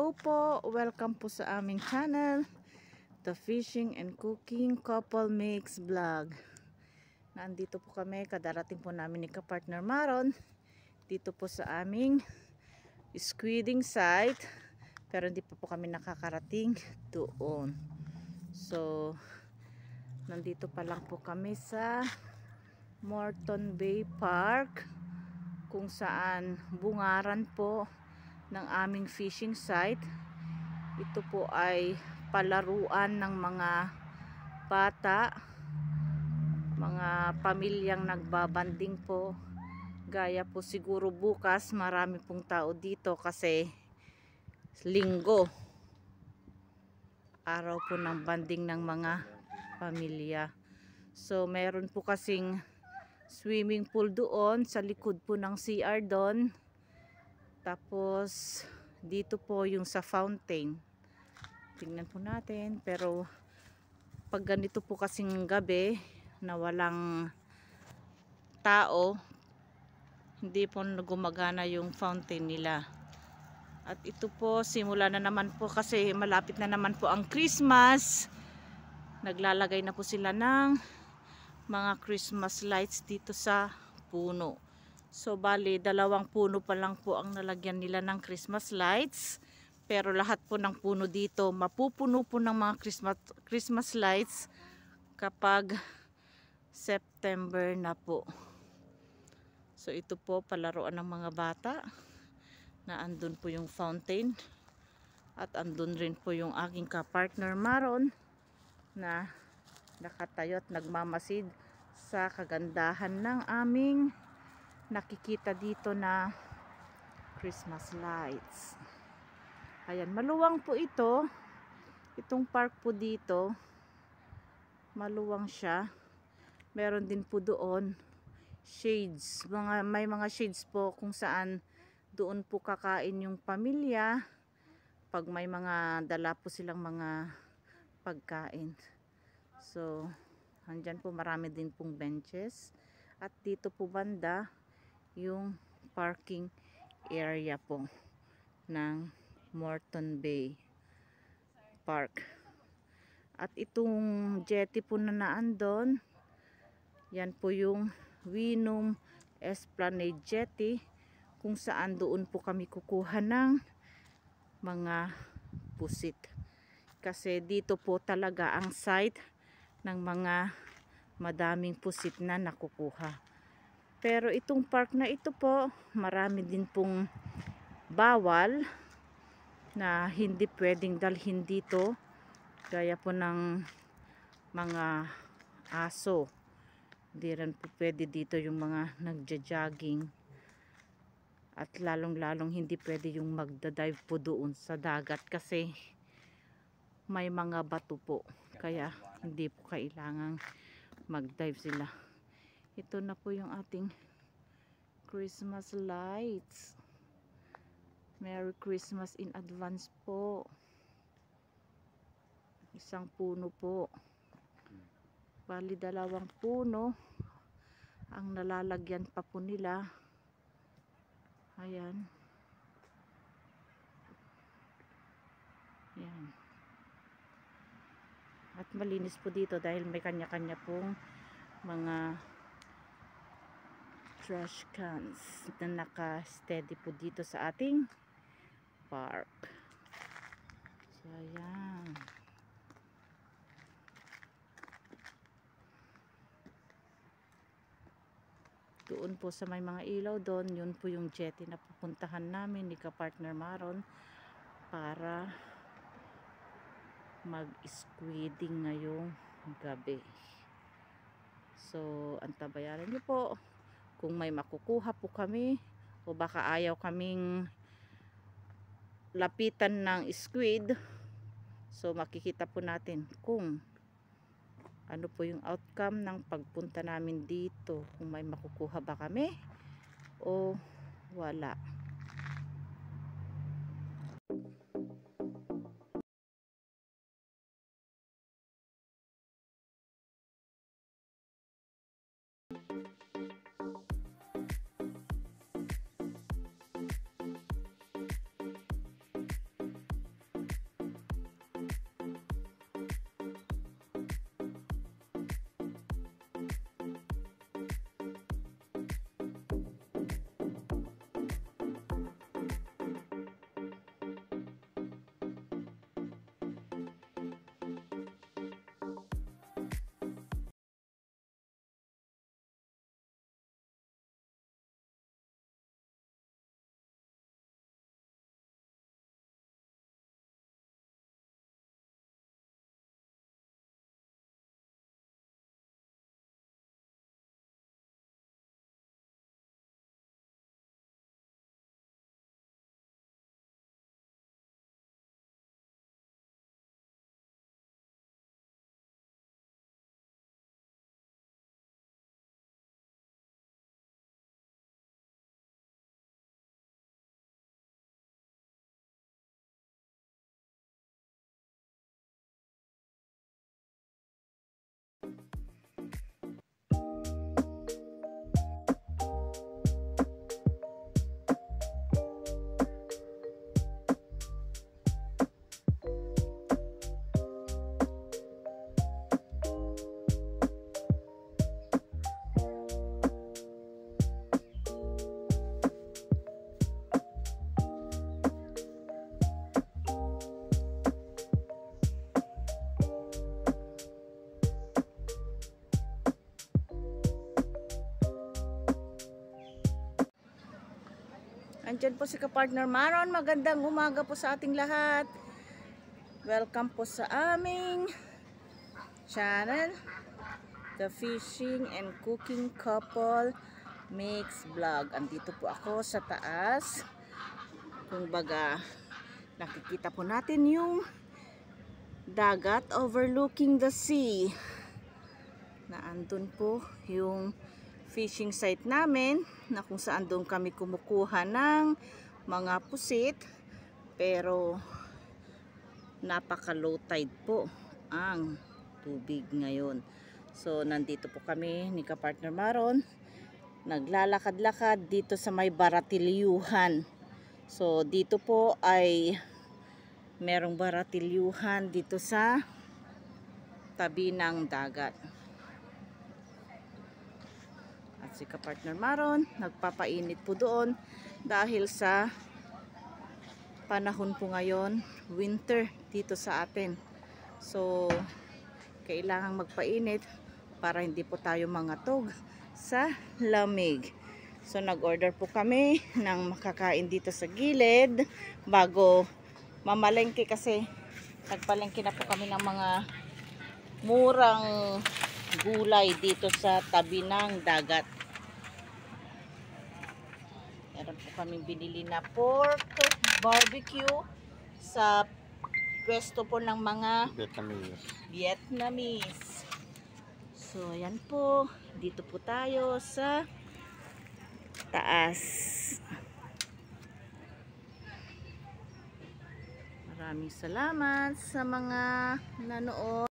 Hello po! Welcome po sa aming channel, The Fishing and Cooking Couple Mix Vlog. Nandito po kami, kadarating po namin ni Kapartner Maron dito po sa aming squidding site, pero hindi pa po kami nakakarating doon. So, nandito pa lang po kami sa Moreton Bay Park, kung saan bungaran po ng aming fishing site. Ito po ay palaruan ng mga bata, mga pamilyang nagbabanding po. Gaya po siguro bukas marami pong tao dito kasi linggo, araw po ng banding ng mga pamilya. So meron po kasing swimming pool doon sa likod po ng CR doon. Tapos dito po yung sa fountain. Tingnan po natin, pero pag ganito po kasing gabi na walang tao, hindi po gumagana yung fountain nila. At ito po, simula na naman po kasi malapit na naman po ang Christmas. Naglalagay na po sila ng mga Christmas lights dito sa puno. So bali, 2 puno pa lang po ang nalagyan nila ng Christmas lights. Pero lahat po ng puno dito mapupuno po ng mga Christmas lights kapag September na po. So ito po palaruan ng mga bata, na andun po yung fountain. At andun rin po yung aking kapartner Maron na nakatayo at nagmamasid sa kagandahan ng aming nakikita dito na Christmas lights. Ayan, maluwang po ito. Itong park po dito, maluwang siya. Meron din po doon shades. May mga shades po kung saan doon po kakain yung pamilya pag may mga dala po silang mga pagkain. So, andyan po marami din pong benches. At dito po banda yung parking area po ng Moreton Bay Park. At itong jetty po na naandon, yan po yung Winum Esplanade Jetty, kung saan doon po kami kukuha ng mga pusit. Kasi dito po talaga ang site ng mga madaming pusit na nakukuha. Pero itong park na ito po, marami din pong bawal na hindi pwedeng dalhin dito. Gaya po ng mga aso. Hindi rin po pwede dito yung mga nagja-jogging. At lalong-lalong hindi pwede yung magda-dive po doon sa dagat kasi may mga bato po. Kaya hindi po kailangang mag-dive sila. Ito na po yung ating Christmas lights. Merry Christmas in advance po. Isang puno po. Bali 2 puno ang nalalagyan pa po nila. Ayan. Ayan. At malinis po dito dahil may kanya-kanya pong mga trash cans na naka-steady po dito sa ating park. So, ayan. Doon po sa may mga ilaw doon, yun po yung jetty na pupuntahan namin ni Kapartner Maron para mag-squidding ngayong gabi. So, antabayaran niyo po kung may makukuha po kami o baka ayaw kaming lapitan ng squid. So, makikita po natin kung ano po yung outcome ng pagpunta namin dito, kung may makukuha ba kami o wala. Andyan po si ka-partner Maron. Magandang umaga po sa ating lahat. Welcome po sa aming channel, The Fishing and Cooking Couple Mix Vlog. Andito po ako sa taas. Kung baga, nakikita po natin yung dagat overlooking the sea. Na andun po yung fishing site namin na kung saan doon kami kumukuha ng mga pusit, pero napaka low tide po ang tubig ngayon. So nandito po kami ni ka-partner Maron, naglalakad-lakad dito sa may Baratilyuhan. So dito po ay merong Baratilyuhan dito sa tabi ng dagat. At si ka-partner Maron nagpapainit po doon dahil sa panahon po ngayon, winter dito sa atin. So kailangang magpainit para hindi po tayo mangatog sa lamig. So nag-order po kami ng makakain dito sa gilid bago mamalengke, kasi nagpalengke na po kami ng mga murang gulay dito sa tabi ng dagat. Meron po kaming binili na pork barbecue sa pwesto po ng mga Vietnamese. So ayan po, dito po tayo sa taas. Maraming salamat sa mga nanood.